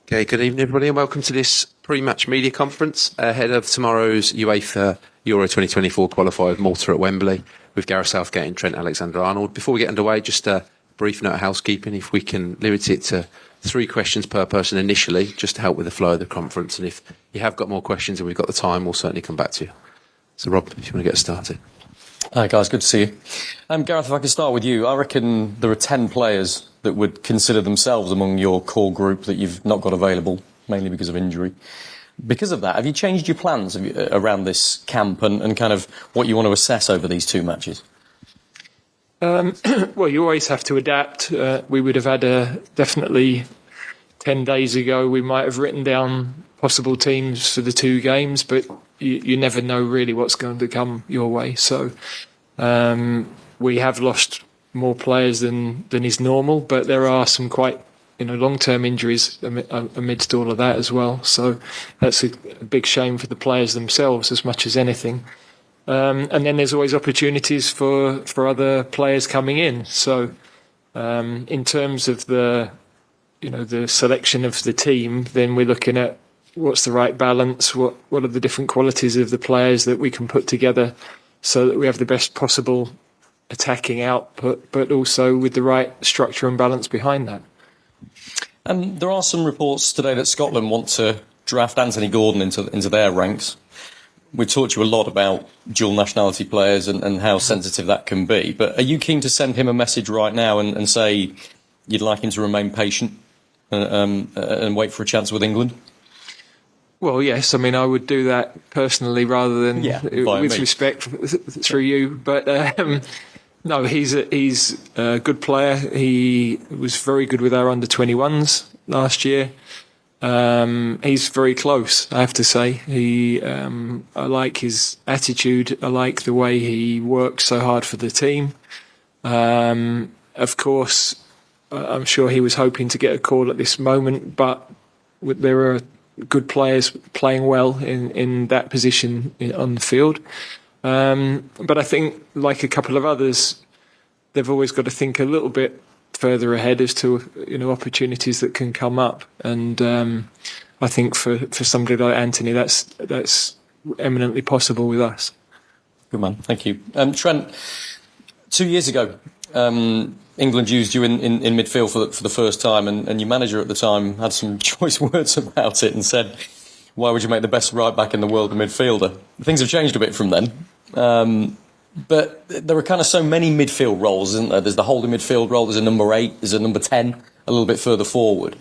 Okay, good evening, everybody, and welcome to this pre-match media conference ahead of tomorrow's UEFA Euro 2024 qualifier of Malta at Wembley with Gareth Southgate and Trent Alexander-Arnold. Before we get underway, just a brief note of housekeeping. If we can limit it to 3 questions per person initially, just to help with the flow of the conference. And if you have got more questions and we've got the time, we'll certainly come back to you. So, Rob, if you want to get started. Hi guys, good to see you. Gareth, if I can start with you, I reckon there are 10 players that would consider themselves among your core group that you've not got available, mainly because of injury. Because of that, have you changed your plans around this camp and kind of what you want to assess over these 2 matches? Well, you always have to adapt. We would have had definitely 10 days ago, we might have written down possible teams for the 2 games, but you never know really what's going to come your way. So we have lost more players than is normal, but there are some quite long-term injuries amidst all of that as well. So that's a big shame for the players themselves as much as anything. And then there's always opportunities for other players coming in. So in terms of the selection of the team, then we're looking at what's the right balance, what are the different qualities of the players that we can put together so that we have the best possible attacking output, but also with the right structure and balance behind that. And there are some reports today that Scotland want to draft Anthony Gordon into their ranks. We've talked to you a lot about dual nationality players and how sensitive that can be, but are you keen to send him a message right now and say you'd like him to remain patient and wait for a chance with England? Well, yes. I mean, I would do that personally rather than with respect through you. But no, he's a good player. He was very good with our under-21s last year. He's very close, I have to say. I like his attitude. I like the way he works so hard for the team. Of course, I'm sure he was hoping to get a call at this moment, but there are good players playing well in that position on the field. But I think, like a couple of others, they've always got to think a little bit further ahead as to opportunities that can come up. And I think for somebody like Anthony, that's eminently possible with us. Good man, thank you. Trent, 2 years ago, England used you in midfield for the first time, and your manager at the time had some choice words about it and said, why would you make the best right back in the world a midfielder? Things have changed a bit from then. But there are kind of so many midfield roles, isn't there? There's the holding midfield role, there's a number 8, there's a number 10, a little bit further forward.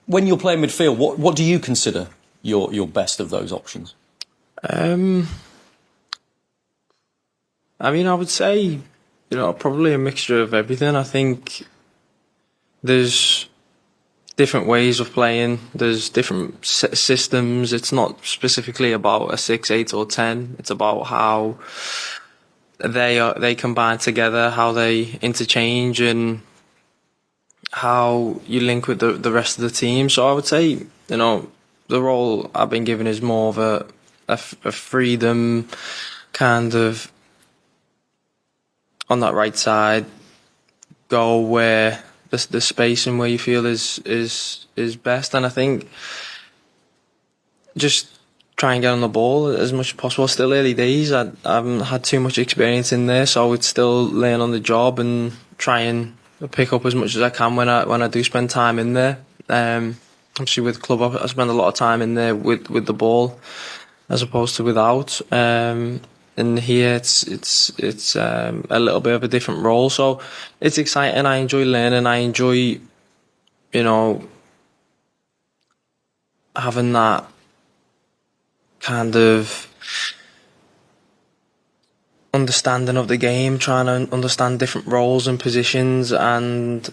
When you're playing midfield, what do you consider your best of those options? I mean, I would say, probably a mixture of everything. I think there's different ways of playing. There's different systems. It's not specifically about a 6, 8 or 10. It's about how they combine together, how they interchange, and how you link with the rest of the team. So I would say, the role I've been given is more of a freedom kind of on that right side, go where the space and where you feel is best. And I think just try and get on the ball as much as possible. Still early days. I haven't had too much experience in there, so I would still learn on the job and try and pick up as much as I can when I do spend time in there. Obviously with club, I spend a lot of time in there with the ball as opposed to without. And here it's a little bit of a different role, so it's exciting. I enjoy learning. I enjoy, having that kind of understanding of the game, trying to understand different roles and positions, and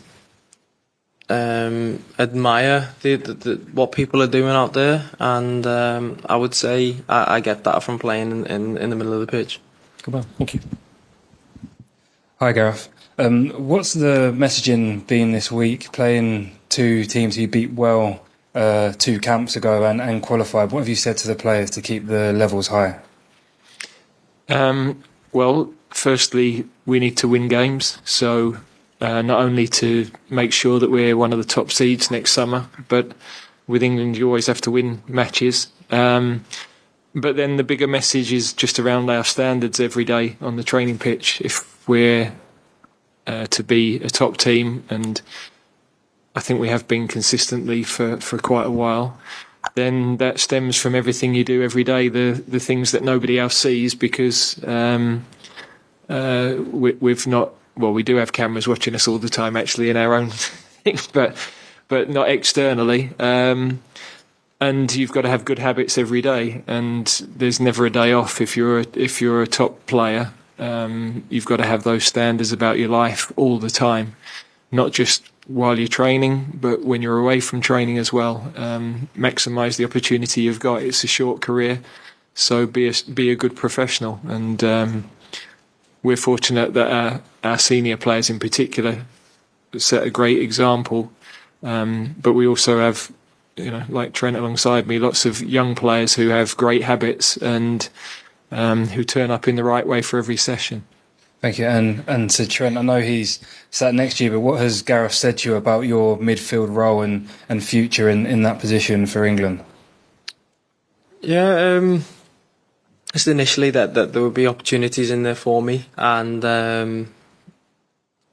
admire what people are doing out there. And I would say I get that from playing in the middle of the pitch. Good on, thank you. Hi Gareth. What's the messaging been this week, playing 2 teams who beat well 2 camps ago and qualified? What have you said to the players to keep the levels high? Well, firstly, we need to win games. So not only to make sure that we're one of the top seeds next summer, but with England, you always have to win matches. But then the bigger message is just around our standards every day on the training pitch. If we're to be a top team, and I think we have been consistently for quite a while, then that stems from everything you do every day, the things that nobody else sees, because we've not, well, we do have cameras watching us all the time, actually, in our own things, but not externally. And you've got to have good habits every day, and there's never a day off if you're a top player. You've got to have those standards about your life all the time, not just while you're training, but when you're away from training as well. Maximise the opportunity you've got. It's a short career, so be a good professional. And we're fortunate that our senior players in particular set a great example. But we also have, like Trent alongside me, lots of young players who have great habits and who turn up in the right way for every session. Thank you. And to Trent, I know he's sat next to you, but what has Gareth said to you about your midfield role and future in that position for England? Yeah, just initially that there would be opportunities in there for me, and then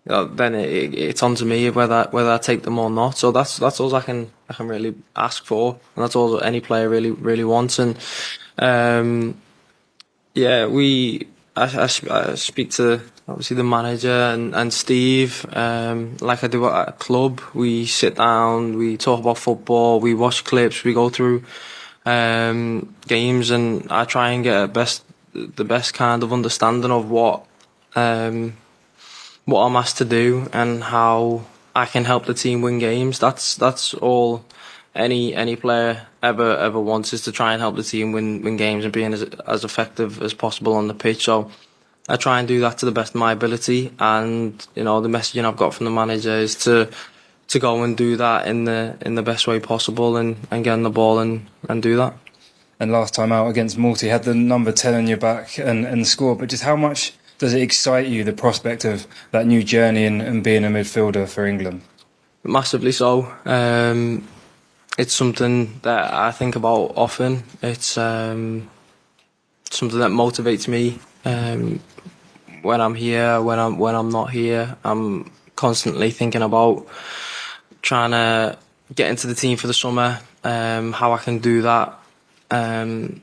it's on to me whether I take them or not. So that's all I can really ask for, and that's all any player really wants. And I speak to obviously the manager and Steve, like I do at a club. We sit down, we talk about football, we watch clips, we go through games, and I try and get the best kind of understanding of what I'm asked to do and how I can help the team win games. That's all any player ever wants, is to try and help the team win games and being as effective as possible on the pitch. So I try and do that to the best of my ability, and the messaging I've got from the manager is to go and do that in the best way possible, and get on the ball and do that. And last time out against Malta, you had the number 10 on your back and scored, but just how much does it excite you, the prospect of that new journey and being a midfielder for England? Massively so. It's something that I think about often. It's something that motivates me when I'm here, when I'm not here. I'm constantly thinking about trying to get into the team for the summer, how I can do that, and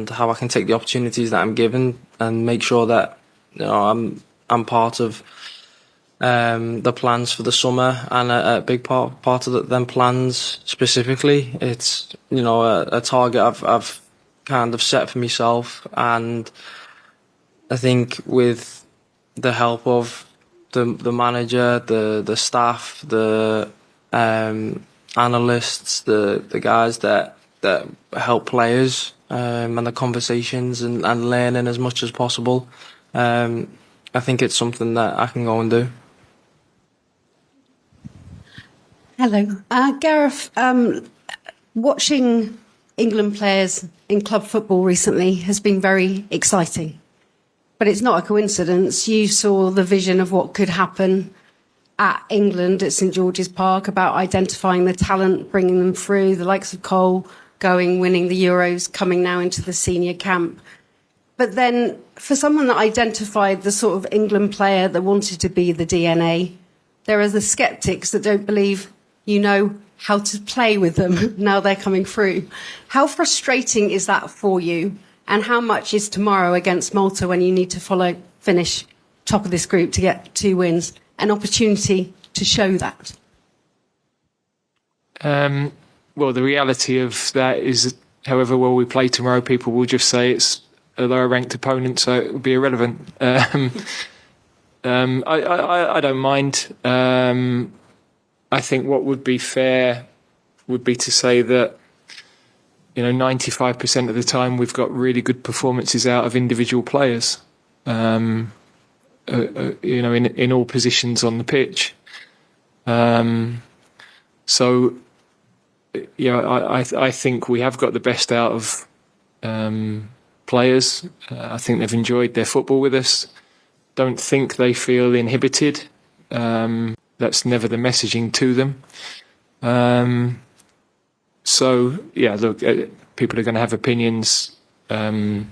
how I can take the opportunities that I'm given and make sure that I'm part of the plans for the summer, and a big part of them plans specifically. It's a target I've kind of set for myself, and I think with the help of the manager, the staff, the analysts, the guys that help players, and the conversations and learning as much as possible, I think it's something that I can go and do. Hello. Gareth, watching England players in club football recently has been very exciting. But it's not a coincidence. You saw the vision of what could happen at England at St George's Park, about identifying the talent, bringing them through, the likes of Cole going, winning the Euros, coming now into the senior camp. But then for someone that identified the sort of England player that wanted to be the DNA, there are the sceptics that don't believe you know how to play with them now they're coming through. How frustrating is that for you? And how much is tomorrow against Malta, when you need to finish top of this group to get 2 wins, an opportunity to show that? Well, the reality of that is, however well we play tomorrow, people will just say it's a lower ranked opponent, so it would be irrelevant. I don't mind. I think what would be fair would be to say that 95% of the time we've got really good performances out of individual players, in all positions on the pitch. So, I think we have got the best out of players. I think they've enjoyed their football with us. Don't think they feel inhibited. That's never the messaging to them. So yeah, look, people are going to have opinions. I'm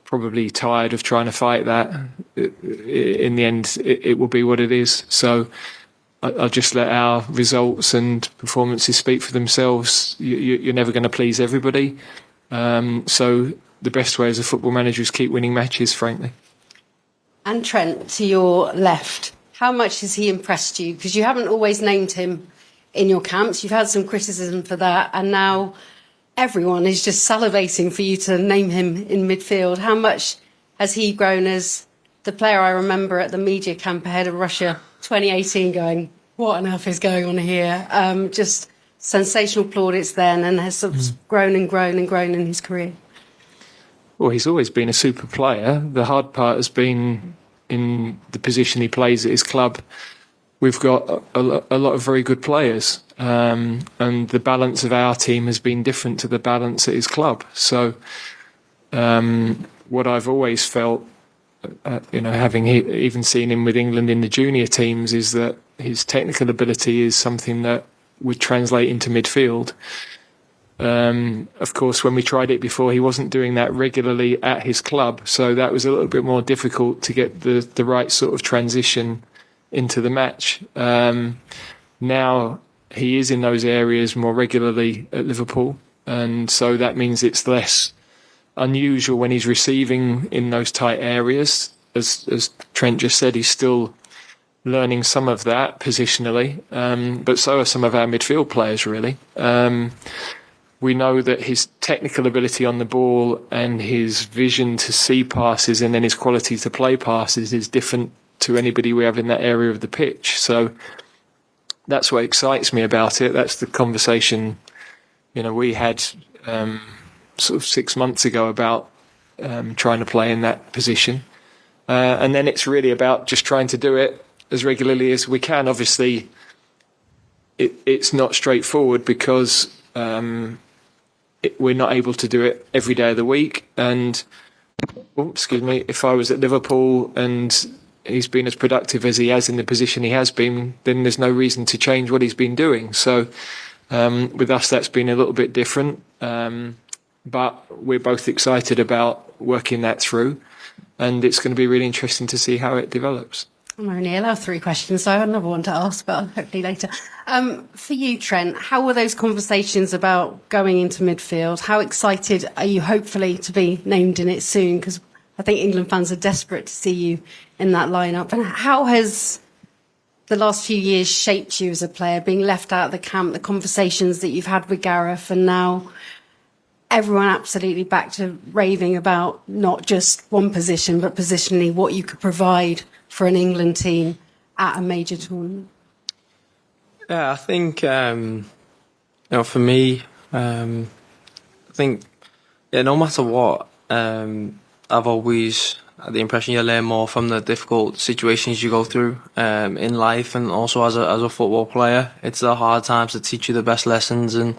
probably tired of trying to fight that. In the end, it will be what it is. So I'll just let our results and performances speak for themselves. You're never going to please everybody. So the best way as a football manager is keep winning matches, frankly. And Trent, to your left, how much has he impressed you? Because you haven't always named him in your camps. You've had some criticism for that. And now everyone is just salivating for you to name him in midfield. How much has he grown as the player I remember at the media camp ahead of Russia 2018 going, what on earth is going on here? Just sensational plaudits then, and has sort of grown and grown and grown in his career. Well, he's always been a super player. The hard part has been in the position he plays at his club. We've got a lot of very good players, and the balance of our team has been different to the balance at his club. So what I've always felt, having even seen him with England in the junior teams, is that his technical ability is something that would translate into midfield. Of course, when we tried it before, he wasn't doing that regularly at his club, so that was a little bit more difficult to get the right sort of transition into the match. Now he is in those areas more regularly at Liverpool, and so that means it's less unusual when he's receiving in those tight areas. As Trent just said, he's still learning some of that positionally, but so are some of our midfield players, really. We know that his technical ability on the ball and his vision to see passes and then his quality to play passes is different to anybody we have in that area of the pitch. So that's what excites me about it. That's the conversation, we had sort of 6 months ago about trying to play in that position. And then it's really about just trying to do it as regularly as we can. Obviously, it's not straightforward because we're not able to do it every day of the week. And, if I was at Liverpool and he's been as productive as he has in the position he has been, then there's no reason to change what he's been doing. So with us, that's been a little bit different. But we're both excited about working that through. And it's going to be really interesting to see how it develops. I'm only allowed 3 questions, so I have another one to ask, but hopefully later. For you, Trent, how were those conversations about going into midfield? How excited are you, hopefully, to be named in it soon? Because I think England fans are desperate to see you in that lineup. And how has the last few years shaped you as a player, being left out of the camp, the conversations that you've had with Gareth, and now everyone absolutely back to raving about not just one position, but positionally what you could provide for an England team at a major tournament? Yeah, I think, for me, I think, no matter what, I've always had the impression you learn more from the difficult situations you go through in life, and also as a football player. It's the hard times that teach you the best lessons, and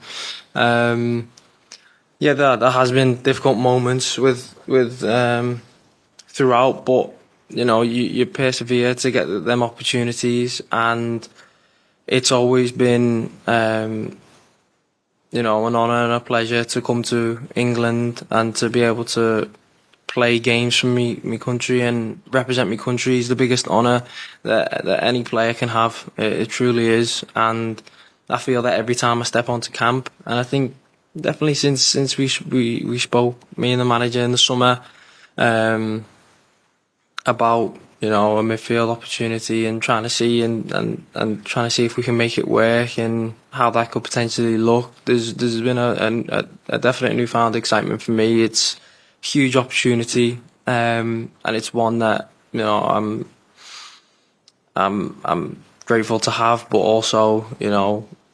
there has been difficult moments with throughout, but you persevere to get them opportunities, and it's always been an honour and a pleasure to come to England and to be able to play games for me country and represent my country is the biggest honour that any player can have. It truly is, and I feel that every time I step onto camp. And I think definitely since we spoke, me and the manager in the summer, about a midfield opportunity and trying to see and trying to see if we can make it work and how that could potentially look. There's been a definite newfound excitement for me. It's a huge opportunity, and it's one that I'm grateful to have, but also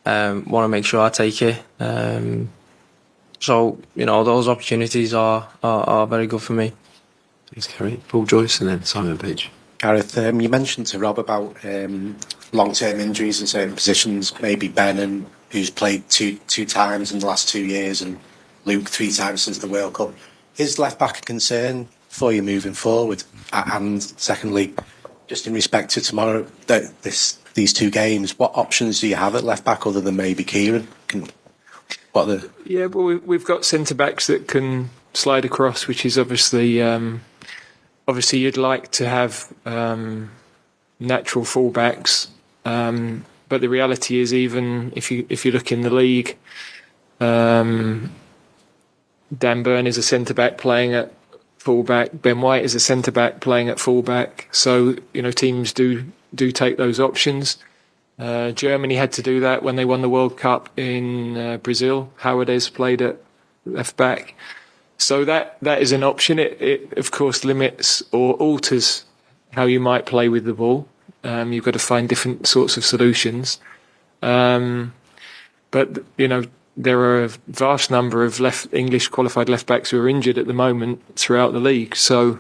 want to make sure I take it. So those opportunities are very good for me. Thanks, Gary. Paul Joyce and then Simon Page. Gareth, you mentioned to Rob about long-term injuries in certain positions. Maybe Ben, who's played two times in the last 2 years, and Luke 3 times since the World Cup. Is left-back a concern for you moving forward? And secondly, just in respect to tomorrow, this these two games. What options do you have at left back other than maybe Kieran? Yeah, well, we've got centre backs that can slide across, which is obviously you'd like to have natural fullbacks, but the reality is, even if you look in the league, Dan Burn is a centre back playing at fullback. Ben White is a centre back playing at fullback. So teams do take those options. Germany had to do that when they won the World Cup in Brazil. Howardez played at left back. So that is an option. It of course limits or alters how you might play with the ball. You've got to find different sorts of solutions. But there are a vast number of English qualified left backs who are injured at the moment throughout the league. So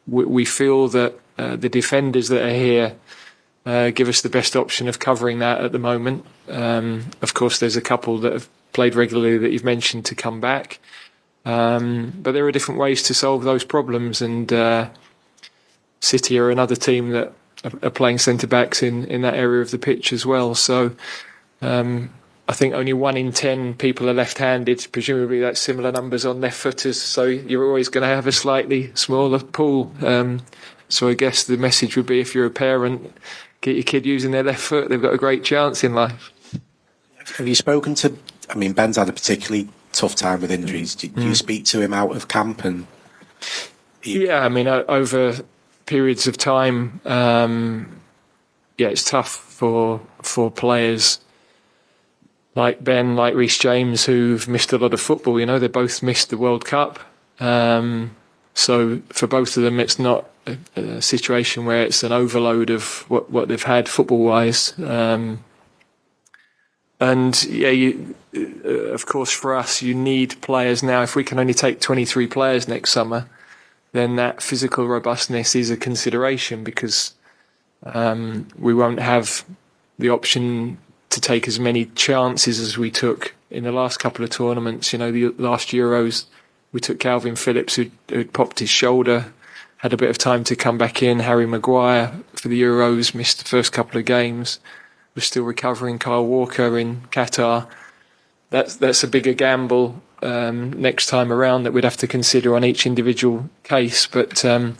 we feel that the defenders that are here give us the best option of covering that at the moment. Of course, there's a couple that have played regularly that you've mentioned to come back. But there are different ways to solve those problems, and City are another team that are playing centre-backs in that area of the pitch as well. So I think only 1 in 10 people are left-handed. Presumably that's similar numbers on left-footers, so you're always going to have a slightly smaller pool. So I guess the message would be, if you're a parent, get your kid using their left foot. They've got a great chance in life. Have you spoken to... I mean, Ben's had a particularly tough time with injuries. Do you speak to him out of camp? Yeah, I mean, over periods of time, it's tough for players like Ben, like Reece James, who've missed a lot of football. They both missed the World Cup. So for both of them, it's not a situation where it's an overload of what they've had football-wise. Of course, for us, you need players now. If we can only take 23 players next summer, then that physical robustness is a consideration, because we won't have the option to take as many chances as we took in the last couple of tournaments. The last Euros, we took Calvin Phillips, who'd popped his shoulder, had a bit of time to come back in. Harry Maguire for the Euros missed the first couple of games, was still recovering. Kyle Walker in Qatar. That's a bigger gamble next time around that we'd have to consider on each individual case. But those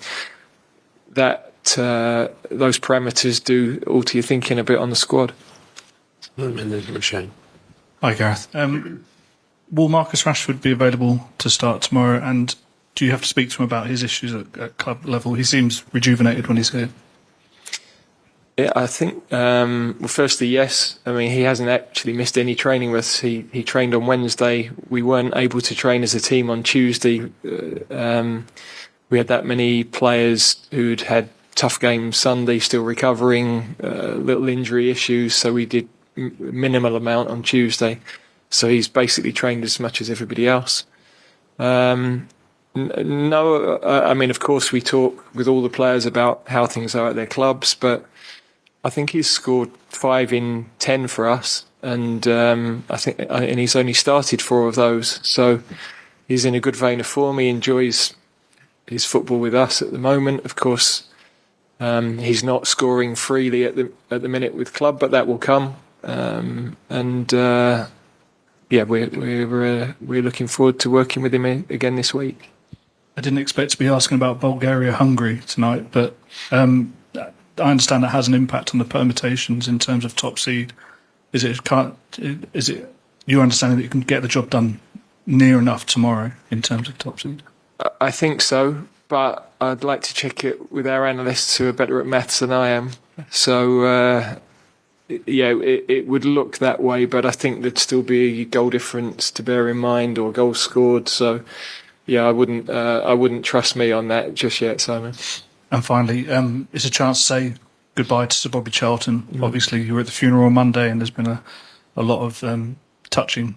parameters do alter your thinking a bit on the squad. Hi, Gareth. Will Marcus Rashford be available to start tomorrow? And do you have to speak to him about his issues at club level? He seems rejuvenated when he's here. Yeah, I think, firstly, yes. I mean, he hasn't actually missed any training with us. He trained on Wednesday. We weren't able to train as a team on Tuesday. We had that many players who'd had tough games Sunday, still recovering, little injury issues. So we did minimal amount on Tuesday. So he's basically trained as much as everybody else. No, I mean, of course, we talk with all the players about how things are at their clubs, but I think he's scored 5 in 10 for us, and and he's only started 4 of those. So he's in a good vein of form. He enjoys his football with us at the moment. Of course, he's not scoring freely at the minute with club, but that will come. We're looking forward to working with him again this week. I didn't expect to be asking about Bulgaria-Hungary tonight, but I understand that has an impact on the permutations in terms of top seed. Is it your understanding that you can get the job done near enough tomorrow in terms of top seed? I think so, but I'd like to check it with our analysts who are better at maths than I am. So, it would look that way, but I think there'd still be a goal difference to bear in mind, or goals scored. So, I wouldn't trust me on that just yet, Simon. And finally, it's a chance to say goodbye to Sir Bobby Charlton. Obviously, you were at the funeral on Monday, and there's been a lot of touching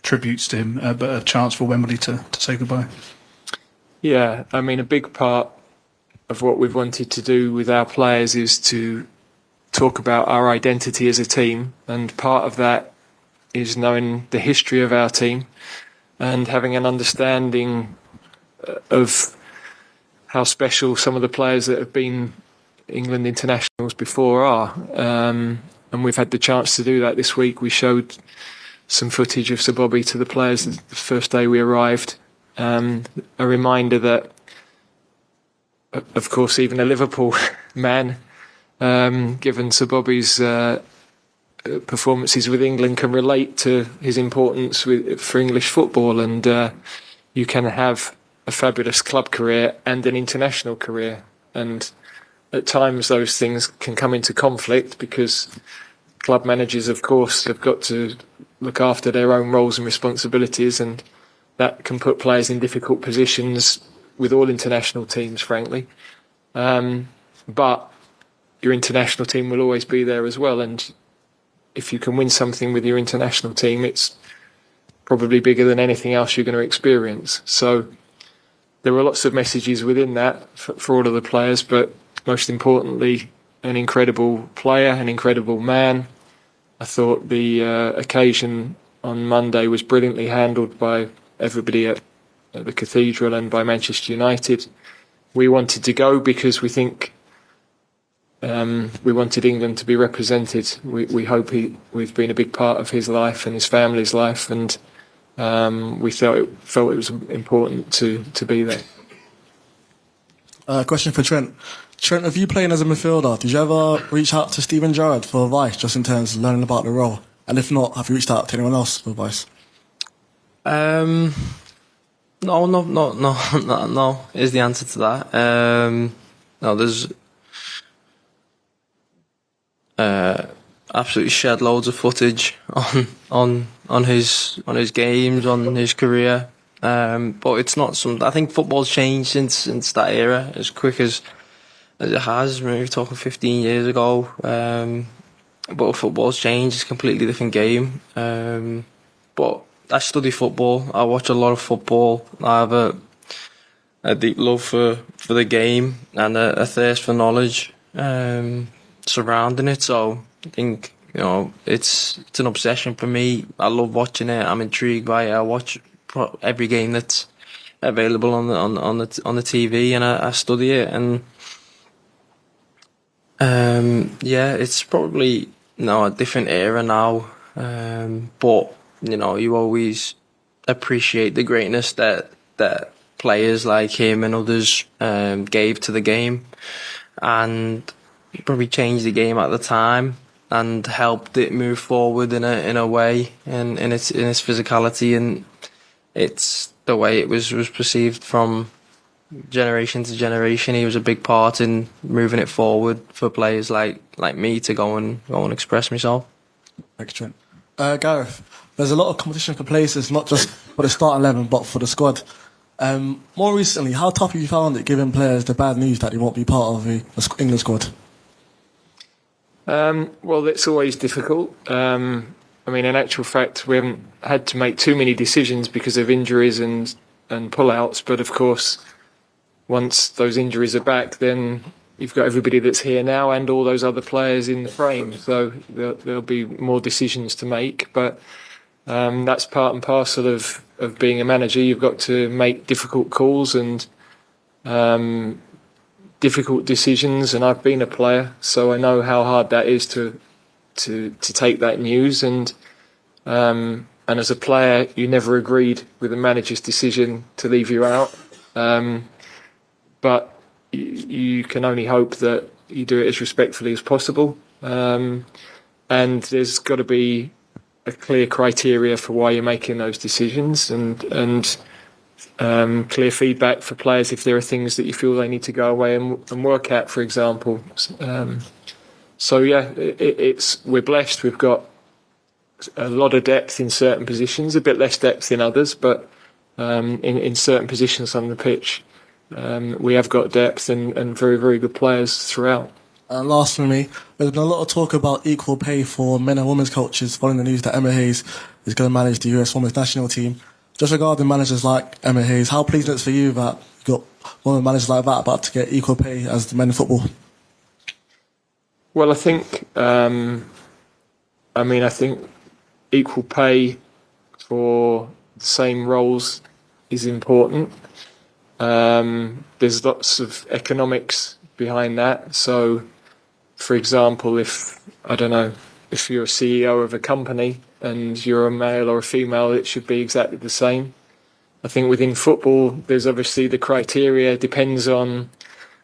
tributes to him, but a chance for Wembley to say goodbye. Yeah, I mean, a big part of what we've wanted to do with our players is to talk about our identity as a team, and part of that is knowing the history of our team and having an understanding of how special some of the players that have been England internationals before are. And we've had the chance to do that this week. We showed some footage of Sir Bobby to the players the first day we arrived. A reminder that, of course, even a Liverpool man, given Sir Bobby's performances with England, can relate to his importance for English football. And you can have a fabulous club career and an international career. And at times those things can come into conflict because club managers, of course, have got to look after their own roles and responsibilities, and that can put players in difficult positions with all international teams, frankly. But your international team will always be there as well, and if you can win something with your international team, it's probably bigger than anything else you're going to experience. So there were lots of messages within that for all of the players, but most importantly, an incredible player, an incredible man. I thought the occasion on Monday was brilliantly handled by everybody at the Cathedral and by Manchester United. We wanted to go because we think we wanted England to be represented. We hope we've been a big part of his life and his family's life, and we felt it was important to be there. Question for Trent. Trent, if you playing as a midfielder, did you ever reach out to Steven Gerrard for advice, just in terms of learning about the role? And if not, have you reached out to anyone else for advice? No, is the answer to that. No, there's absolutely shed loads of footage on his games, on his career. But it's not something. I think football's changed since that era as quick as it has. I mean, we're talking 15 years ago. But football's changed. It's a completely different game. But I study football. I watch a lot of football. I have a deep love for the game and a thirst for knowledge surrounding it. So I think, you know, it's an obsession for me. I love watching it. I'm intrigued by it. I watch every game that's available on the TV, and I study it. And yeah, it's probably a different era now. But you know, you always appreciate the greatness that players like him and others gave to the game, and probably changed the game at the time and helped it move forward in a way, and in its physicality, and it's the way it was perceived from generation to generation. He was a big part in moving it forward for players like me to go and express myself. Thanks, Trent. Gareth, there's a lot of competition for places, not just for the starting 11, but for the squad. More recently, how tough have you found it giving players the bad news that they won't be part of the England squad? Well, it's always difficult. I mean, in actual fact, we haven't had to make too many decisions because of injuries and pull-outs. But of course, once those injuries are back, then you've got everybody that's here now and all those other players in the frame. So there'll be more decisions to make. But that's part and parcel of being a manager. You've got to make difficult calls and difficult decisions. And I've been a player, so I know how hard that is to take that news. And as a player, you never agreed with the manager's decision to leave you out. But you can only hope that you do it as respectfully as possible. And there's got to be a clear criteria for why you're making those decisions, and clear feedback for players if there are things that you feel they need to go away and work at, for example. So yeah, we're blessed. We've got a lot of depth in certain positions, a bit less depth in others, but in certain positions on the pitch, we have got depth and very, very good players throughout. And last for me, there's been a lot of talk about equal pay for men and women's coaches following the news that Emma Hayes is going to manage the US women's national team. Just regarding managers like Emma Hayes, how pleasing it's for you that you've got women managers like that about to get equal pay as the men in football? Well, I think, I think equal pay for the same roles is important. There's lots of economics behind that. So, for example, if you're a CEO of a company and you're a male or a female, it should be exactly the same. I think within football, there's obviously the criteria depends on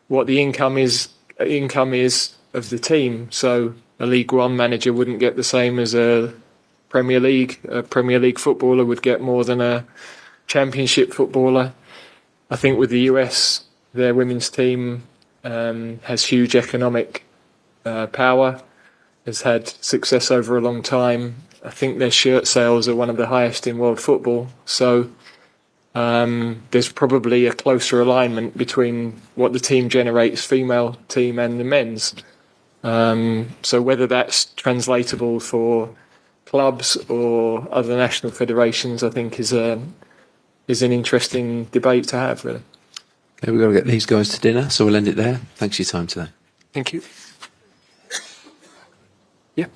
what the income is of the team. So a League One manager wouldn't get the same as a Premier League. A Premier League footballer would get more than a Championship footballer. I think with the US, their women's team has huge economic power, has had success over a long time. I think their shirt sales are one of the highest in world football. So there's probably a closer alignment between what the team generates, female team, and the men's. So whether that's translatable for clubs or other national federations, I think is an interesting debate to have, really. Okay, we've got to get these guys to dinner, so we'll end it there. Thanks for your time today. Thank you. Yeah.